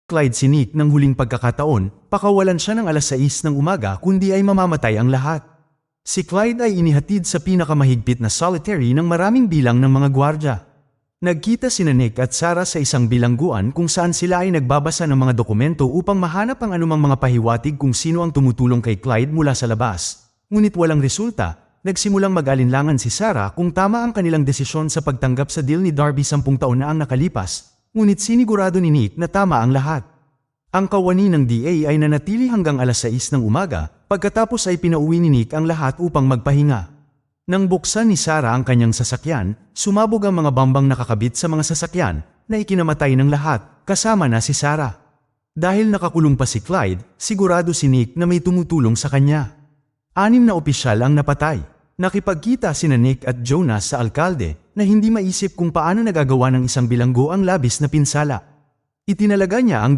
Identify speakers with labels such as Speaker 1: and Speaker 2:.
Speaker 1: Clyde si Nick ng huling pagkakataon, pakawalan siya ng 6:00 ng umaga kundi ay mamamatay ang lahat. Si Clyde ay inihatid sa pinakamahigpit na solitary ng maraming bilang ng mga gwardya. Nagkita sina Nick at Sarah sa isang bilangguan kung saan sila ay nagbabasa ng mga dokumento upang mahanap ang anumang mga pahiwatig kung sino ang tumutulong kay Clyde mula sa labas. Ngunit walang resulta, nagsimulang mag-alinlangan si Sarah kung tama ang kanilang desisyon sa pagtanggap sa deal ni Darby 10 taon na ang nakalipas. Ngunit sinigurado ni Nick na tama ang lahat. Ang kawani ng DA ay nanatili hanggang 6:00 ng umaga, pagkatapos ay pinauwi ni Nick ang lahat upang magpahinga. Nang buksan ni Sarah ang kanyang sasakyan, sumabog ang mga bambang nakakabit sa mga sasakyan na ikinamatay ng lahat, kasama na si Sarah. Dahil nakakulong pa si Clyde, sigurado si Nick na may tumutulong sa kanya. 6 na opisyal ang napatay. Nakipagkita sina Nick at Jonas sa alkalde na hindi maisip kung paano nagagawa ng isang bilanggo ang labis na pinsala. Itinalaga niya ang